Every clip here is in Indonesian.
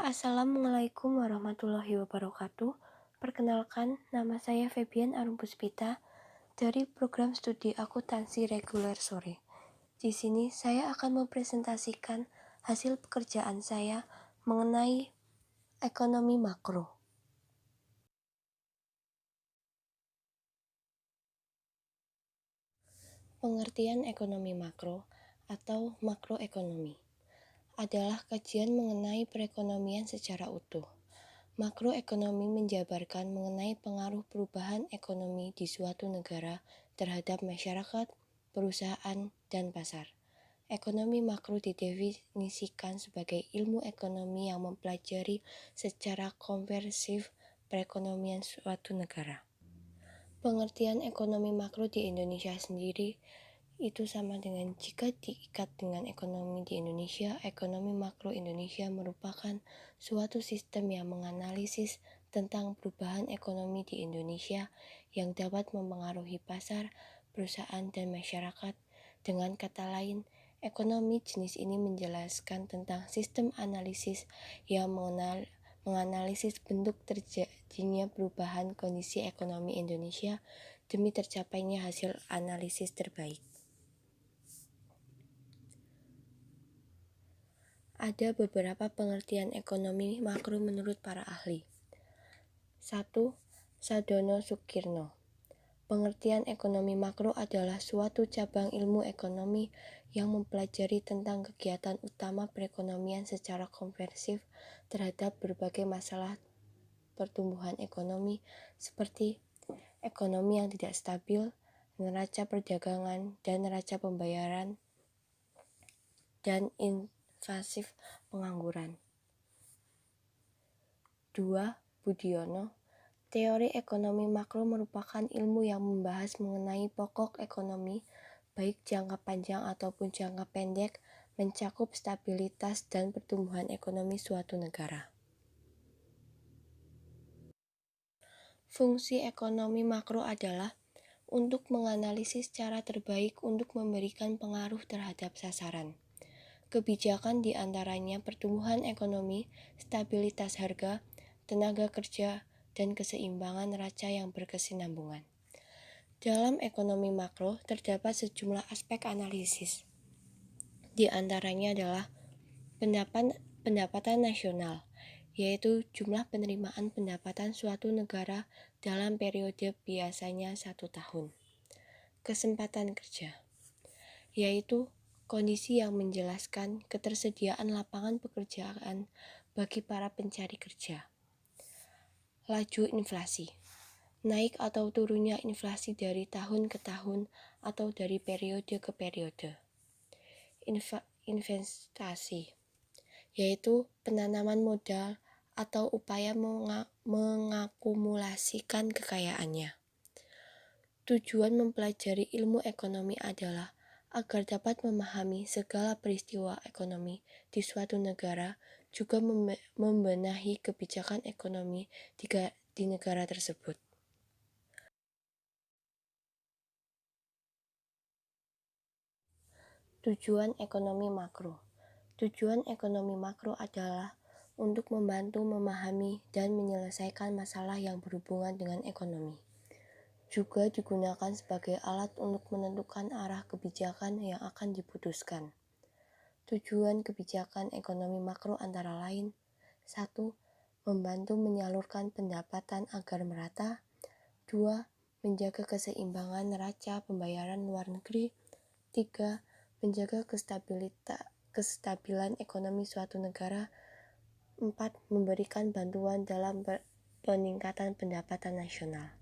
Assalamualaikum warahmatullahi wabarakatuh. Perkenalkan, nama saya Febian Arumpuspita dari program studi akuntansi reguler sore. Di sini saya akan mempresentasikan hasil pekerjaan saya mengenai ekonomi makro. Pengertian ekonomi makro atau makroekonomi adalah kajian mengenai perekonomian secara utuh. Makroekonomi menjabarkan mengenai pengaruh perubahan ekonomi di suatu negara terhadap masyarakat, perusahaan, dan pasar. Ekonomi makro didefinisikan sebagai ilmu ekonomi yang mempelajari secara komprehensif perekonomian suatu negara. Pengertian ekonomi makro di Indonesia sendiri itu sama dengan jika diikat dengan ekonomi di Indonesia, ekonomi makro Indonesia merupakan suatu sistem yang menganalisis tentang perubahan ekonomi di Indonesia yang dapat mempengaruhi pasar, perusahaan, dan masyarakat. Dengan kata lain, ekonomi jenis ini menjelaskan tentang sistem analisis yang menganalisis bentuk terjadinya perubahan kondisi ekonomi Indonesia demi tercapainya hasil analisis terbaik. Ada beberapa pengertian ekonomi makro menurut para ahli. 1. Sadono Sukirno. Pengertian ekonomi makro adalah suatu cabang ilmu ekonomi yang mempelajari tentang kegiatan utama perekonomian secara komprehensif terhadap berbagai masalah pertumbuhan ekonomi seperti ekonomi yang tidak stabil, neraca perdagangan, dan neraca pembayaran, dan invasif pengangguran. 2. Budiono. Teori ekonomi makro merupakan ilmu yang membahas mengenai pokok ekonomi, baik jangka panjang ataupun jangka pendek, mencakup stabilitas dan pertumbuhan ekonomi suatu negara. Fungsi ekonomi makro adalah untuk menganalisis cara terbaik untuk memberikan pengaruh terhadap sasaran. Kebijakan diantaranya pertumbuhan ekonomi, stabilitas harga, tenaga kerja, dan keseimbangan neraca yang berkesinambungan. Dalam ekonomi makro terdapat sejumlah aspek analisis. Di antaranya adalah pendapatan nasional, yaitu jumlah penerimaan pendapatan suatu negara dalam periode biasanya 1 tahun. Kesempatan kerja, yaitu kondisi yang menjelaskan ketersediaan lapangan pekerjaan bagi para pencari kerja. Laju inflasi, naik atau turunnya inflasi dari tahun ke tahun atau dari periode ke periode. Investasi, yaitu penanaman modal atau upaya mengakumulasikan kekayaannya. Tujuan mempelajari ilmu ekonomi adalah agar dapat memahami segala peristiwa ekonomi di suatu negara, juga membenahi kebijakan ekonomi di negara tersebut. Tujuan ekonomi makro. Tujuan ekonomi makro adalah untuk membantu memahami dan menyelesaikan masalah yang berhubungan dengan ekonomi. Juga digunakan sebagai alat untuk menentukan arah kebijakan yang akan diputuskan. Tujuan kebijakan ekonomi makro antara lain: 1. Membantu menyalurkan pendapatan agar merata. 2. Menjaga keseimbangan neraca pembayaran luar negeri. 3. Menjaga kestabilan ekonomi suatu negara. 4. Memberikan bantuan dalam peningkatan pendapatan nasional.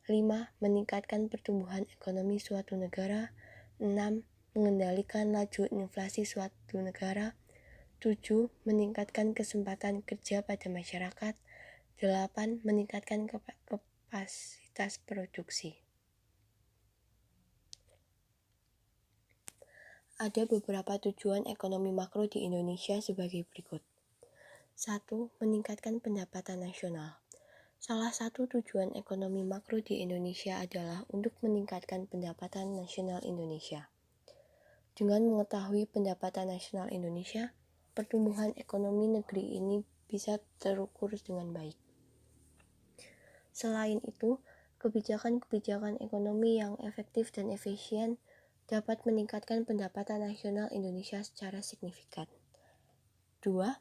5. Meningkatkan pertumbuhan ekonomi suatu negara. 6. Mengendalikan laju inflasi suatu negara. 7. Meningkatkan kesempatan kerja pada masyarakat. 8. Meningkatkan kapasitas produksi. Ada beberapa tujuan ekonomi makro di Indonesia sebagai berikut. 1. Meningkatkan pendapatan nasional. Salah satu tujuan ekonomi makro di Indonesia adalah untuk meningkatkan pendapatan nasional Indonesia. Dengan mengetahui pendapatan nasional Indonesia, pertumbuhan ekonomi negeri ini bisa terukur dengan baik. Selain itu, kebijakan-kebijakan ekonomi yang efektif dan efisien dapat meningkatkan pendapatan nasional Indonesia secara signifikan. 2.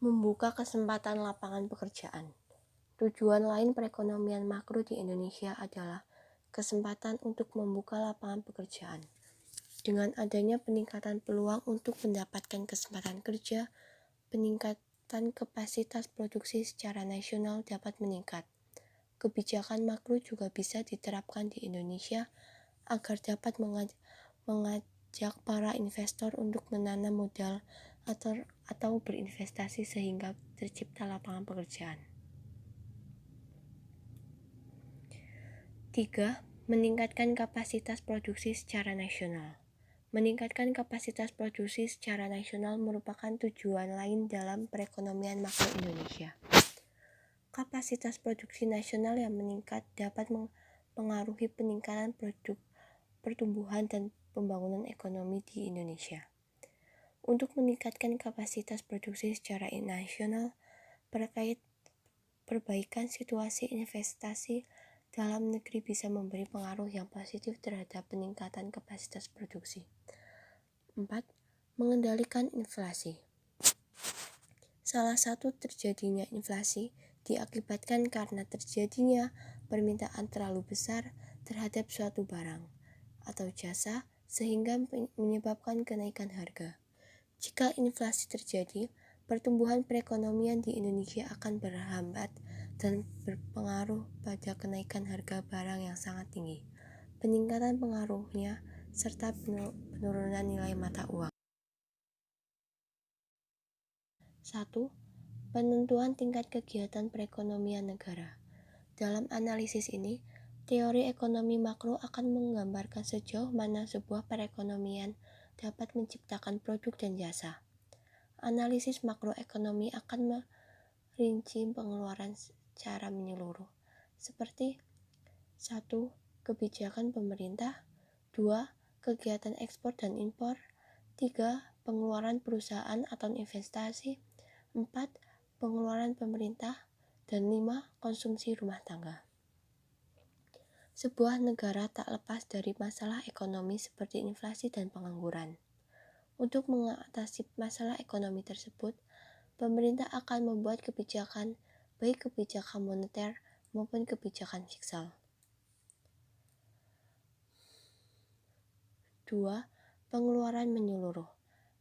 Membuka kesempatan lapangan pekerjaan. Tujuan lain perekonomian makro di Indonesia adalah kesempatan untuk membuka lapangan pekerjaan. Dengan adanya peningkatan peluang untuk mendapatkan kesempatan kerja, peningkatan kapasitas produksi secara nasional dapat meningkat. Kebijakan makro juga bisa diterapkan di Indonesia agar dapat mengajak para investor untuk menanam modal atau berinvestasi sehingga tercipta lapangan pekerjaan. 3. Meningkatkan kapasitas produksi secara nasional. Meningkatkan kapasitas produksi secara nasional merupakan tujuan lain dalam perekonomian makro Indonesia. Kapasitas produksi nasional yang meningkat dapat mempengaruhi peningkatan pertumbuhan dan pembangunan ekonomi di Indonesia. Untuk meningkatkan kapasitas produksi secara nasional, perbaikan situasi investasi dalam negeri bisa memberi pengaruh yang positif terhadap peningkatan kapasitas produksi. 4. Mengendalikan inflasi. Salah satu terjadinya inflasi diakibatkan karena terjadinya permintaan terlalu besar terhadap suatu barang atau jasa sehingga menyebabkan kenaikan harga. Jika inflasi terjadi, pertumbuhan perekonomian di Indonesia akan berhambat dan berpengaruh pada kenaikan harga barang yang sangat tinggi. Peningkatan pengaruhnya serta penurunan nilai mata uang. 1. Penentuan tingkat kegiatan perekonomian negara. Dalam analisis ini, teori ekonomi makro akan menggambarkan sejauh mana sebuah perekonomian dapat menciptakan produk dan jasa. Analisis makroekonomi akan merinci pengeluaran secara menyeluruh, seperti 1. Kebijakan pemerintah, 2. Kegiatan ekspor dan impor, 3. Pengeluaran perusahaan atau investasi, 4. Pengeluaran pemerintah, dan 5. Konsumsi rumah tangga. Sebuah negara tak lepas dari masalah ekonomi seperti inflasi dan pengangguran. Untuk mengatasi masalah ekonomi tersebut, pemerintah akan membuat kebijakan, baik kebijakan moneter maupun kebijakan fiskal. 2. Pengeluaran menyeluruh.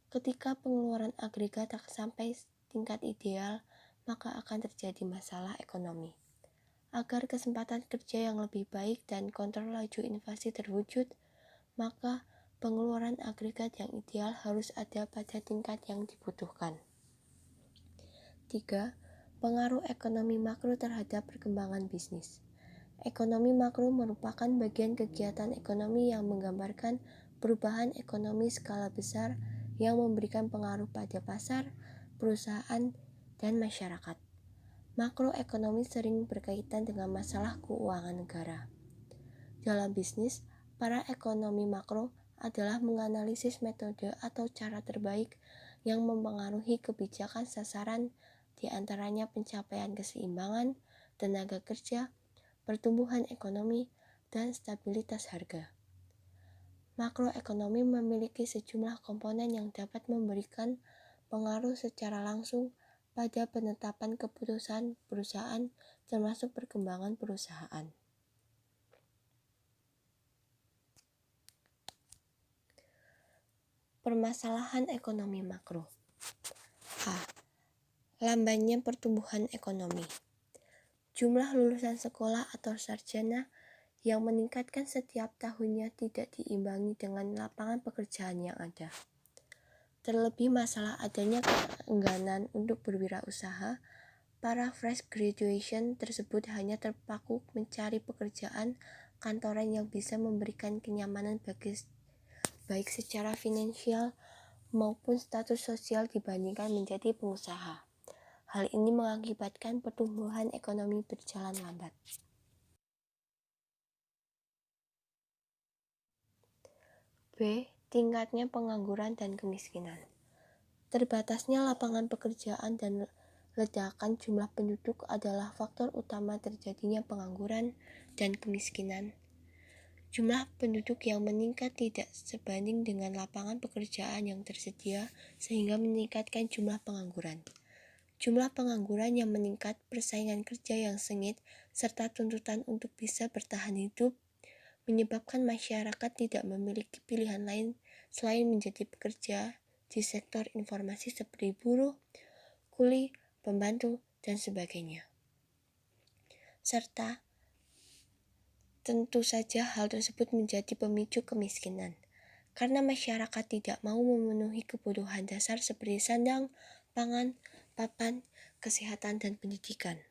Ketika pengeluaran agregat tak sampai tingkat ideal, maka akan terjadi masalah ekonomi. Agar kesempatan kerja yang lebih baik dan kontrol laju inflasi terwujud, maka pengeluaran agregat yang ideal harus ada pada tingkat yang dibutuhkan. 3. Pengaruh ekonomi makro terhadap perkembangan bisnis. Ekonomi makro merupakan bagian kegiatan ekonomi yang menggambarkan perubahan ekonomi skala besar yang memberikan pengaruh pada pasar, perusahaan, dan masyarakat. Makroekonomi sering berkaitan dengan masalah keuangan negara. Dalam bisnis, para ekonomi makro adalah menganalisis metode atau cara terbaik yang mempengaruhi kebijakan sasaran, di antaranya pencapaian keseimbangan, tenaga kerja, pertumbuhan ekonomi, dan stabilitas harga. Makroekonomi memiliki sejumlah komponen yang dapat memberikan pengaruh secara langsung pada penetapan keputusan perusahaan termasuk perkembangan perusahaan. Permasalahan ekonomi makro. A. Lambannya pertumbuhan ekonomi. Jumlah lulusan sekolah atau sarjana yang meningkatkan setiap tahunnya tidak diimbangi dengan lapangan pekerjaan yang ada. Terlebih masalah adanya keengganan untuk berwirausaha, para fresh graduation tersebut hanya terpaku mencari pekerjaan kantoran yang bisa memberikan kenyamanan baik secara finansial maupun status sosial dibandingkan menjadi pengusaha. Hal ini mengakibatkan pertumbuhan ekonomi berjalan lambat. B. Tingkatnya pengangguran dan kemiskinan. Terbatasnya lapangan pekerjaan dan ledakan jumlah penduduk adalah faktor utama terjadinya pengangguran dan kemiskinan. Jumlah penduduk yang meningkat tidak sebanding dengan lapangan pekerjaan yang tersedia sehingga meningkatkan jumlah pengangguran. Jumlah pengangguran yang meningkat, persaingan kerja yang sengit, serta tuntutan untuk bisa bertahan hidup menyebabkan masyarakat tidak memiliki pilihan lain selain menjadi pekerja di sektor informasi seperti buruh, kuli, pembantu, dan sebagainya. Serta tentu saja hal tersebut menjadi pemicu kemiskinan, karena masyarakat tidak mau memenuhi kebutuhan dasar seperti sandang, pangan, papan, kesehatan, dan pendidikan.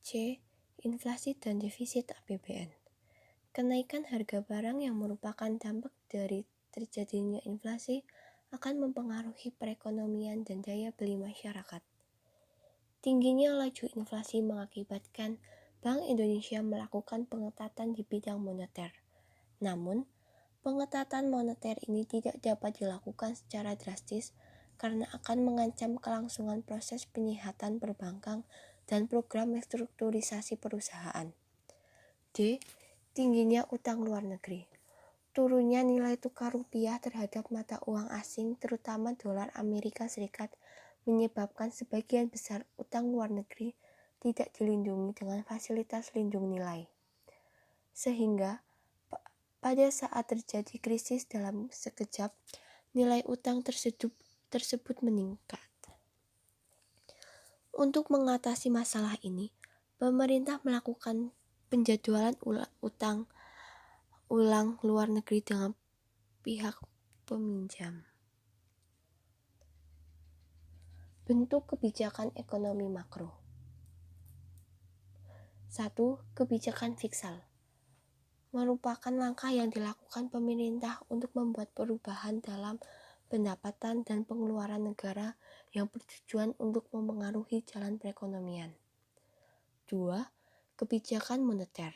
C. Inflasi dan defisit APBN. Kenaikan harga barang yang merupakan dampak dari terjadinya inflasi akan mempengaruhi perekonomian dan daya beli masyarakat. Tingginya laju inflasi mengakibatkan Bank Indonesia melakukan pengetatan di bidang moneter. Namun, pengetatan moneter ini tidak dapat dilakukan secara drastis karena akan mengancam kelangsungan proses penyihatan perbankan dan program restrukturisasi perusahaan. D. Tingginya utang luar negeri. Turunnya nilai tukar rupiah terhadap mata uang asing, terutama dolar Amerika Serikat, menyebabkan sebagian besar utang luar negeri tidak dilindungi dengan fasilitas lindung nilai. Sehingga pada saat terjadi krisis dalam sekejap, nilai utang tersebut meningkat. Untuk mengatasi masalah ini, pemerintah melakukan penjadwalan utang ulang luar negeri dengan pihak peminjam. Bentuk kebijakan ekonomi makro. 1. Kebijakan fiskal merupakan langkah yang dilakukan pemerintah untuk membuat perubahan dalam pendapatan dan pengeluaran negara yang bertujuan untuk memengaruhi jalan perekonomian. 2. Kebijakan moneter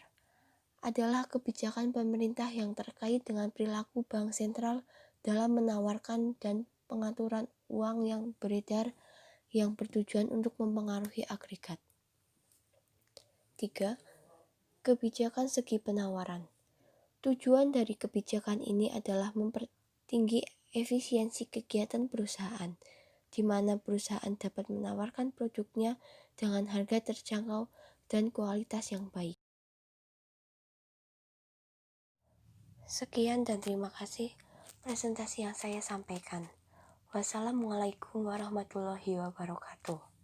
adalah kebijakan pemerintah yang terkait dengan perilaku bank sentral dalam menawarkan dan pengaturan uang yang beredar yang bertujuan untuk mempengaruhi agregat. 3. Kebijakan segi penawaran. Tujuan dari kebijakan ini adalah mempertinggi efisiensi kegiatan perusahaan, di mana perusahaan dapat menawarkan produknya dengan harga terjangkau dan kualitas yang baik. Sekian dan terima kasih presentasi yang saya sampaikan. Wassalamualaikum warahmatullahi wabarakatuh.